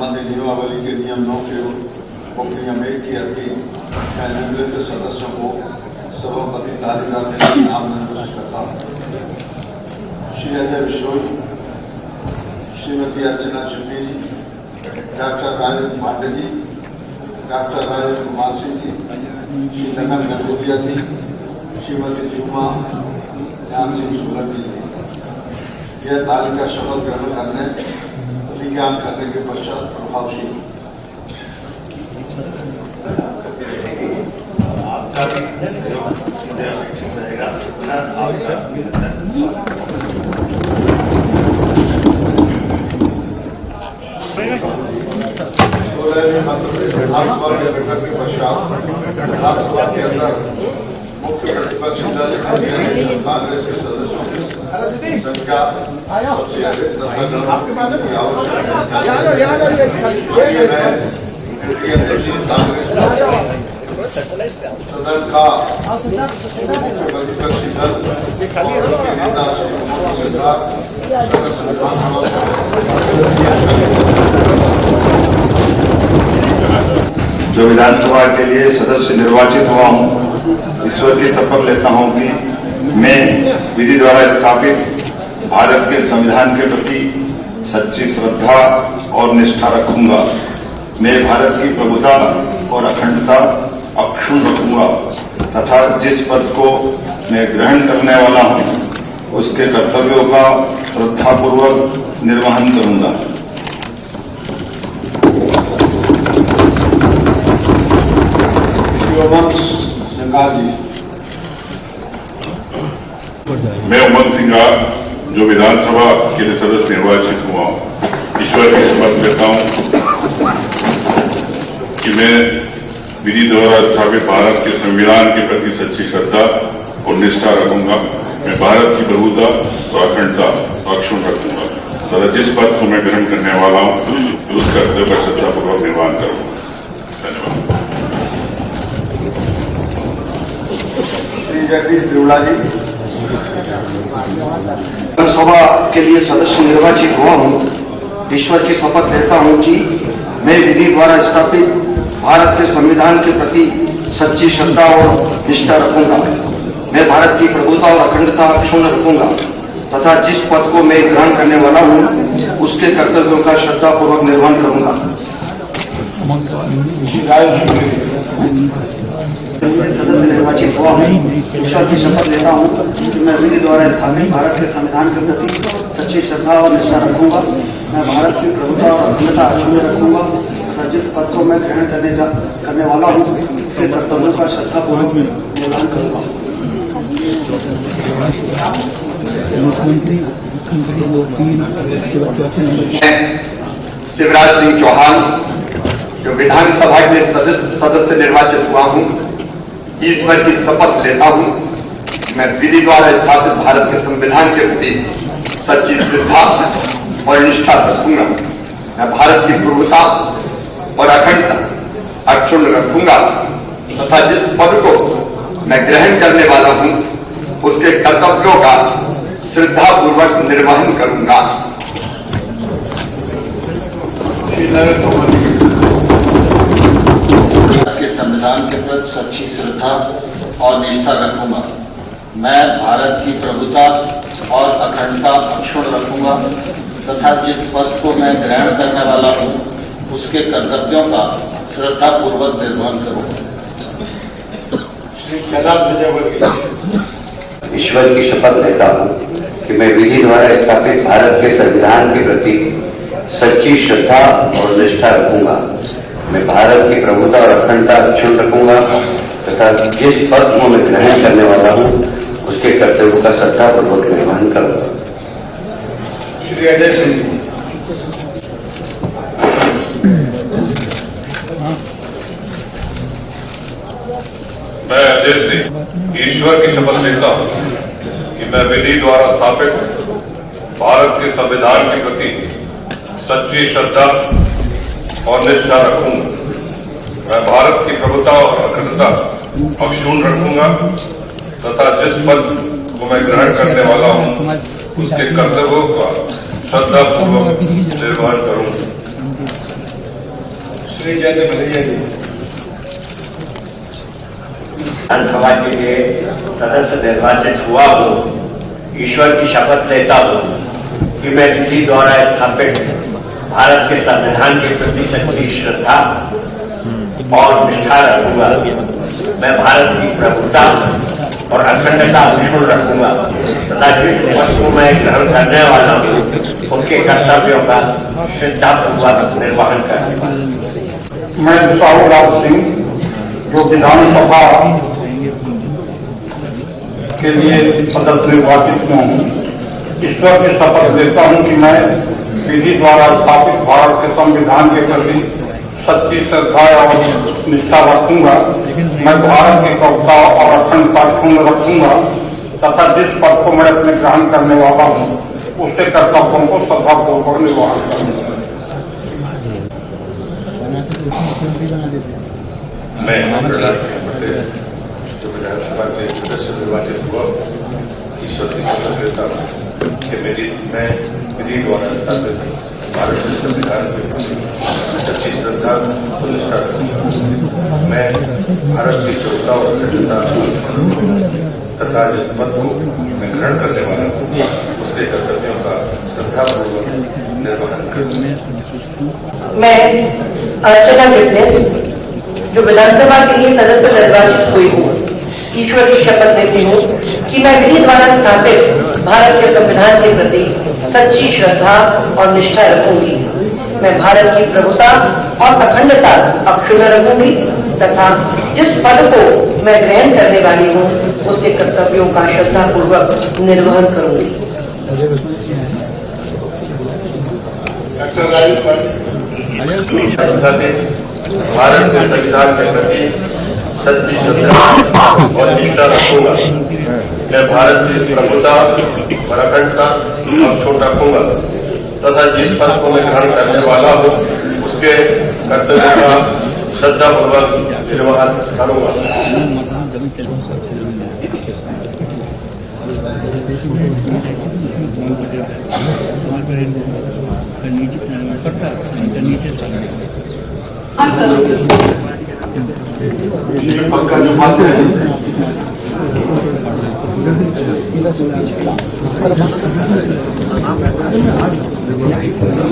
संबंधित नियमावली के नियम 9 के प्रक्रिया में किया कि निम्नलिखित सदस्यों को सभापति तालिका में नाम निर्देशित करता हूँ। श्री अजय बिश्नोई, श्रीमती अर्चना चुन्नी जी, डॉक्टर राजेंद्र पांडे जी, डॉक्टर राजेंद्र कुमार सिंह जी, श्री लखन गंगोलिया जी, श्रीमती जुम्मा ज्ञान सिंह सोलंकी जी। यह तालिका शपथ ग्रहण करने प्रतिज्ञान करने के पश्चात प्रभावशील आपका भी सहयोग सीधे अपेक्षित रहेगा। आपका विधानसभा के बैठक के पश्चात विधानसभा के अंदर मुख्य प्रतिपक्षी दल कांग्रेस के सदस्यों की संख्या सबसे अधिक की सदन का मुख्य प्रतिपक्षी दल और उसके नेता श्री मोदी सरकार सदस्य विधानसभा जो विधानसभा के लिए सदस्य निर्वाचित हुआ हूं, ईश्वर की शपथ लेता हूं कि मैं विधि द्वारा स्थापित भारत के संविधान के प्रति सच्ची श्रद्धा और निष्ठा रखूंगा। मैं भारत की प्रभुता और अखंडता अक्षुण्ण रखूंगा तथा जिस पद को मैं ग्रहण करने वाला हूं, उसके कर्तव्यों का श्रद्धापूर्वक निर्वहन करूंगा। मैं उमंग सिंह जो विधानसभा के लिए सदस्य निर्वाचित हुआ, ईश्वर की शपथ लेता हूं कि मैं विधि द्वारा स्थापित भारत के संविधान के प्रति सच्ची श्रद्धा और निष्ठा रखूंगा। मैं भारत की प्रभुता और अखंडता अक्षुण्ण रखूंगा तथा जिस पद को मैं ग्रहण करने वाला हूं, उस कर्तव्य का श्रद्धापूर्वक निर्वहन करूंगा। धन्यवाद। जगदीश त्रिवड़ा जी। विधानसभा के लिए सदस्य निर्वाचित हुआ हूं, ईश्वर की शपथ लेता हूं कि मैं विधि द्वारा स्थापित भारत के संविधान के प्रति सच्ची श्रद्धा और निष्ठा रखूंगा। मैं भारत की प्रभुता और अखंडता अक्षुण्ण रखूंगा तथा जिस पद को मैं ग्रहण करने वाला हूं, उसके कर्तव्यों का श्रद्धापूर्वक निर्वहन करूंगा। सदस्य निर्वाचित हुआ हूँ, ईश्वर की शपथ लेता हूँ कि मैं विधि द्वारा स्थापित भारत के संविधान के प्रति सच्ची श्रद्धा और निष्ठा रखूंगा। मैं भारत की प्रभुता और अखंडता अक्षुण्ण रखूंगा तथा जिस पद को मैं ग्रहण करने वाला हूँ, उसके कर्तव्यों का श्रद्धापूर्वक निर्वहन करूंगा। शिवराज सिंह चौहान जो विधानसभा के सदस्य निर्वाचित हुआ हूँ, ईश्वर की शपथ लेता हूं, मैं विधि द्वारा स्थापित भारत के संविधान के प्रति सच्ची श्रद्धा और निष्ठा रखूंगा। मैं भारत की प्रभुता और अखंडता अक्षुण्ण रखूंगा तथा जिस पद को मैं ग्रहण करने वाला हूं, उसके कर्तव्यों का श्रद्धापूर्वक निर्वहन करूंगा। के संविधान के प्रति सच्ची श्रद्धा और निष्ठा रखूंगा। मैं भारत की प्रभुता और अखंडता अक्षुण्ण रखूंगा तथा जिस पद को मैं ग्रहण करने वाला हूं, उसके कर्तव्यों का श्रद्धापूर्वक निर्वहन करूंगा। ईश्वर की शपथ लेता हूं कि मैं विधि द्वारा स्थापित भारत के संविधान के प्रति सच्ची श्रद्धा और निष्ठा रखूंगा। मैं भारत की प्रभुता और अखंडता अक्षुण्ण रखूंगा तथा जिस पद को मैं ग्रहण करने वाला हूं, उसके कर्तव्यों का श्रद्धापूर्वक निर्वहन करूंगा। श्री अजय सिंह। मैं अजय सिंह ईश्वर की शपथ लेता हूं कि मैं विधि द्वारा स्थापित भारत के संविधान के प्रति सच्ची श्रद्धा और निष्ठा रखूंगा। मैं भारत की प्रभुता और अखंडता अक्षुण्ण रखूंगा तथा जिस पद को मैं ग्रहण करने वाला हूं, उसके कर्तव्यों का श्रद्धापूर्वक निर्वहन करूंगा। श्री जयंत भलैया जी। विधानसभा के लिए सदस्य निर्वाचित हुआ हूँ, ईश्वर की शपथ लेता हूँ कि मैं विधि द्वारा स्थापित भारत के संविधान के प्रति सच्ची श्रद्धा और निष्ठा रखूंगा। मैं भारत की प्रभुता और अखंडता अक्षुण्ण रखूंगा तथा जिस पद को मैं ग्रहण करने वाला हूँ उनके कर्तव्यों का श्रद्धापूर्वक निर्वहन करूंगा। मैं साहू लाल सिंह जो विधानसभा के लिए सदस्य निर्वाचित हुआ हूँ, ईश्वर की शपथ लेता हूँ कि मैं विधि द्वारा स्थापित भारत के संविधान के प्रति सच्ची श्रद्धा और निष्ठा रखूंगा। मैं भारत की प्रभुता और अखंडता अक्षुण्ण रखूंगा तथा जिस पद को मैं अपने ग्रहण करने वाला हूँ उसके कर्तव्यों को श्रद्धापूर्वक निर्वहन करूंगा। मैं प्रहलाद सिंह पटेल जो विधानसभा के सदस्य निर्वाचित हुआ, ईश्वर की शपथ लेता हूँ कि मैं विधि द्वारा स्थापित भारत के संविधान के प्रति सच्ची श्रद्धा और निष्ठा रखूंगा। मैं भारत की प्रभुता और अखंडता तथा जिस पद को मैं ग्रहण करने वाला हूँ उसके कर्तव्यों का श्रद्धापूर्वक निर्वहन करूंगा। मैं अर्चना फिटनेस जो विधानसभा के लिए सदस्य निर्वाचित हुई हूँ, ईश्वर की शपथ लेती हूँ कि मैं विधि द्वारा स्थापित भारत के संविधान के प्रति सच्ची श्रद्धा और निष्ठा रखूंगी। मैं भारत की प्रभुता और अखंडता अक्षुण्ण रखूंगी तथा जिस पद को मैं ग्रहण करने वाली हूँ उसके कर्तव्यों का श्रद्धापूर्वक निर्वहन करूंगी। भारत के संविधान के प्रति सच्ची श्रद्धा और निष्ठा रखूंगा। मैं भारत की प्रभुता और अखंडता अक्षुण्ण रखूंगा तथा जिस पद को मैं ग्रहण करने वाला हूँ उसके कर्तव्यों का श्रद्धापूर्वक निर्वहन करूंगा। पक्का जो बात है